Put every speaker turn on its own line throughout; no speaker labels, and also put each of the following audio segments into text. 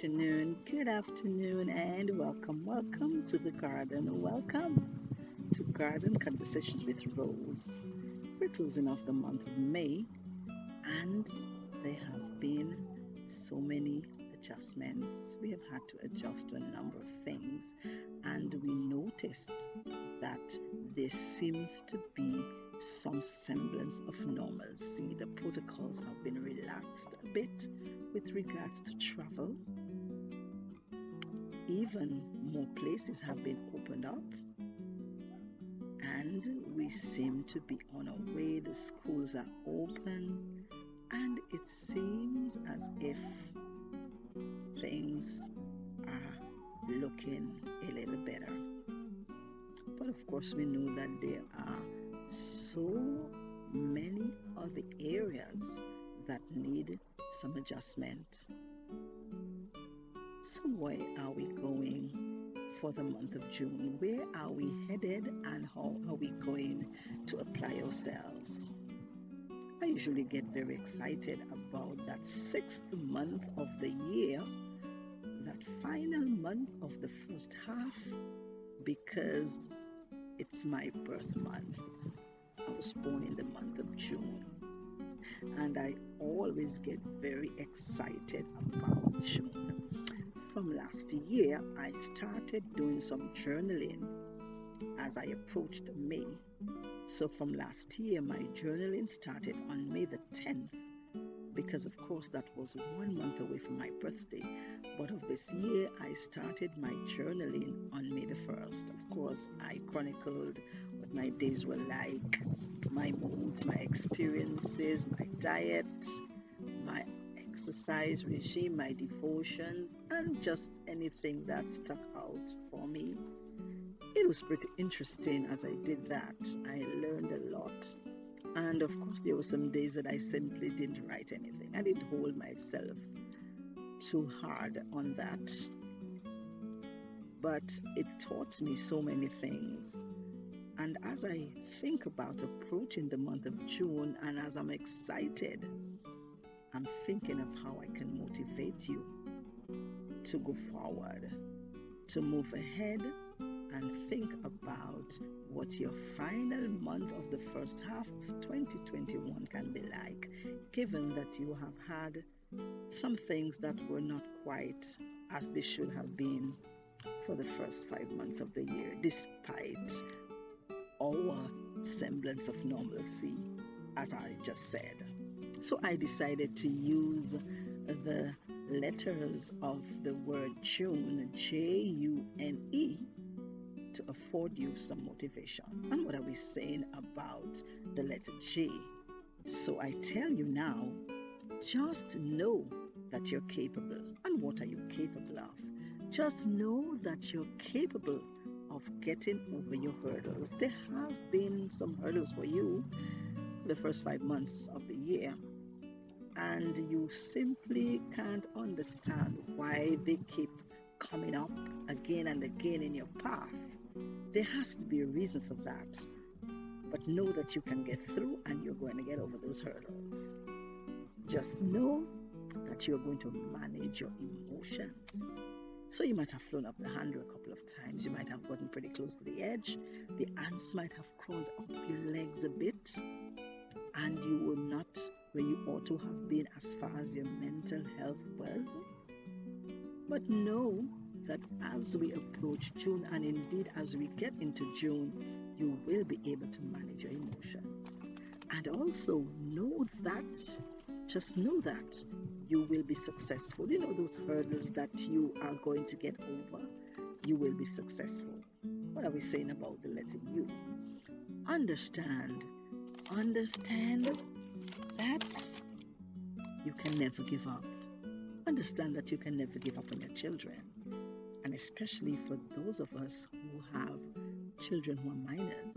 good afternoon, and welcome to the garden. Welcome to Garden Conversations with Rose. We're closing off the month of May, and there have been so many adjustments. We have had to adjust to a number of things, and we notice that there seems to be some semblance of normalcy. The protocols have been relaxed a bit with regards to travel. Even more places have been opened up, and we seem to be on our way. The schools are open, and it seems as if things are looking a little better. But of course, we know that there are so many other areas that need some adjustment. So, where are we going for the month of June? Where are we headed, and how are we going to apply ourselves? I usually get very excited about that sixth month of the year, that final month of the first half, because it's my birth month. I was born in the month of June, and I always get very excited about June. From last year, I started doing some journaling as I approached May. So from last year, my journaling started on May the 10th, because of course that was 1 month away from my birthday. But of this year, I started my journaling on May the 1st. Of course, I chronicled what my days were like, my moods, my experiences, my diet, my exercise regime, my devotions, and just anything that stuck out for me. It was pretty interesting as I did that. I learned a lot. And of course, there were some days that I simply didn't write anything. I didn't hold myself too hard on that. But it taught me so many things. And as I think about approaching the month of June, and as I'm excited, I'm thinking of how I can motivate you to go forward, to move ahead, and think about what your final month of the first half of 2021 can be like, given that you have had some things that were not quite as they should have been for the first 5 months of the year, despite our semblance of normalcy, as I just said. So I decided to use the letters of the word June, June, to afford you some motivation. And what are we saying about the letter J? So I tell you now, just know that you're capable. And what are you capable of? Just know that you're capable of getting over your hurdles. There have been some hurdles for you the first 5 months of the year, and you simply can't understand why they keep coming up again and again in your path. There has to be a reason for that. But know that you can get through, and you're going to get over those hurdles. Just know that you're going to manage your emotions. So you might have flown up the handle a couple of times. You might have gotten pretty close to the edge. The ants might have crawled up your legs a bit, and you were not where you ought to have been as far as your mental health was. But know that as we approach June, and indeed as we get into June, you will be able to manage your emotions. And also just know that you will be successful. You know those hurdles that you are going to get over, you will be successful. What are we saying about the letter U? Understand that you can never give up. Understand that you can never give up on your children. And especially for those of us who have children who are minors.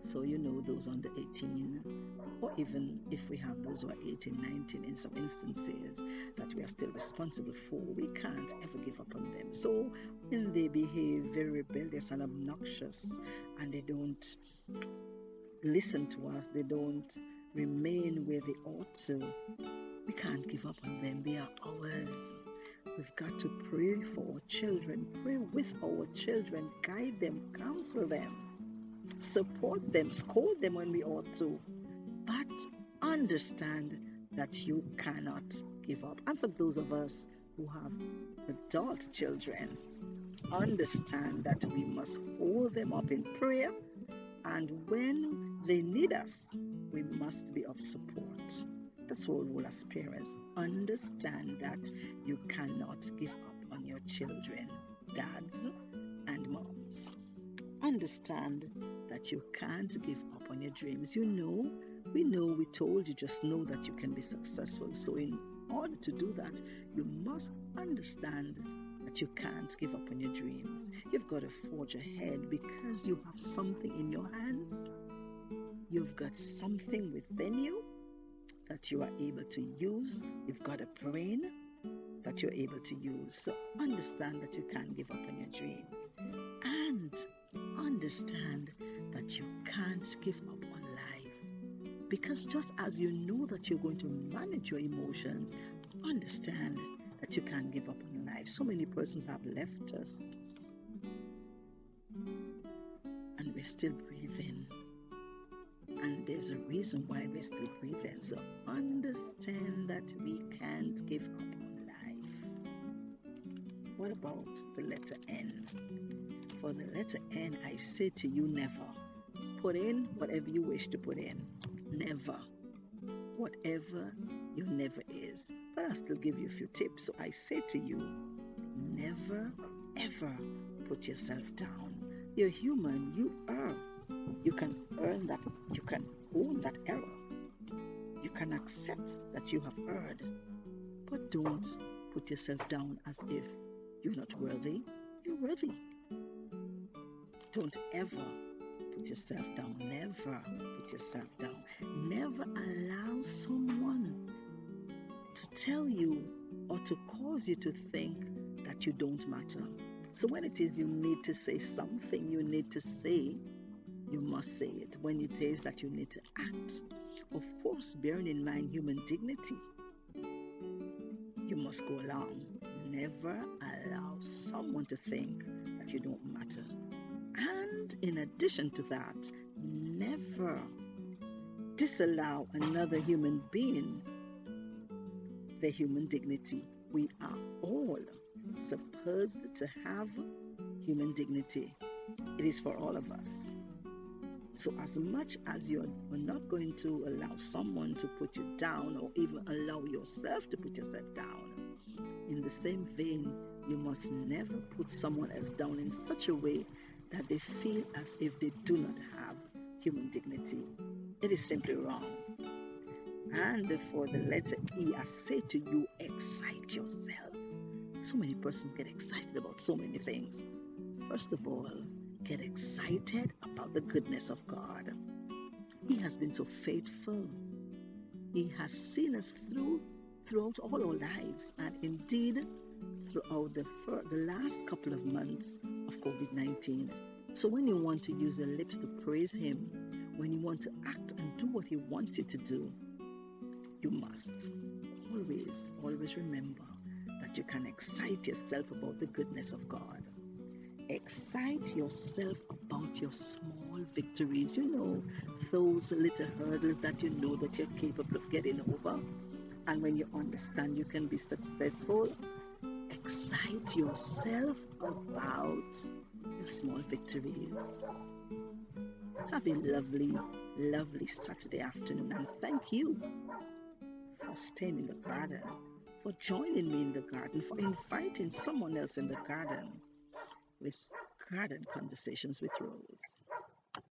So you know those under 18, or even if we have those who are 18, 19 in some instances that we are still responsible for, we can't ever give up on them. So when they behave very rebellious and obnoxious, and they don't listen to us, they don't remain where they ought to, we can't give up on them. They are ours. We've got to pray for our children, pray with our children, guide them, counsel them, support them, scold them when we ought to. But understand that you cannot give up. And for those of us who have adult children, understand that we must hold them up in prayer, and when they need us, we must be of support. That's our role as parents. Understand that you cannot give up on your children, dads and moms. Understand that you can't give up on your dreams. We told you, just know that you can be successful. So in order to do that, you must understand that you can't give up on your dreams. You've got to forge ahead because you have something in your hands. You've got something within you that you are able to use. You've got a brain that you're able to use. So understand that you can't give up on your dreams. And understand that you can't give up on life. Because just as you know that you're going to manage your emotions, understand that you can't give up on life. So many persons have left us, and we're still breathing. And there's a reason why we're still breathing. So understand that we can't give up on life. What about the letter N? For the letter N, I say to you, never. Put in whatever you wish to put in. Never. Whatever your never is. But I'll still give you a few tips. So I say to you, never, ever put yourself down. You're human. You can earn that. You can own that error. You can accept that you have erred. But don't put yourself down as if you're not worthy. You're worthy. Don't ever put yourself down. Never put yourself down. Never allow someone to tell you or to cause you to think that you don't matter. So when it is you need to say something, you need to say, you must say it. When it is that you need to act, of course, bearing in mind human dignity, you must go along. Never allow someone to think that you don't matter. And in addition to that, never disallow another human being their human dignity. We are all supposed to have human dignity. It is for all of us. So as much as you're not going to allow someone to put you down or even allow yourself to put yourself down, in the same vein, you must never put someone else down in such a way that they feel as if they do not have human dignity. It is simply wrong. And for the letter E, I say to you, excite yourself. So many persons get excited about so many things. First of all, get excited about the goodness of God. He has been so faithful. He has seen us throughout all our lives, and indeed throughout the last couple of months of COVID-19. So when you want to use your lips to praise Him, when you want to act and do what He wants you to do, you must always remember that you can excite yourself about the goodness of God. Excite yourself about your small victories. Those little hurdles that you know that you're capable of getting over. And when you understand you can be successful, excite yourself about your small victories. Have a lovely, lovely Saturday afternoon, and thank you for staying in the garden, for joining me in the garden, for inviting someone else in the garden with Garden Conversations with Rose.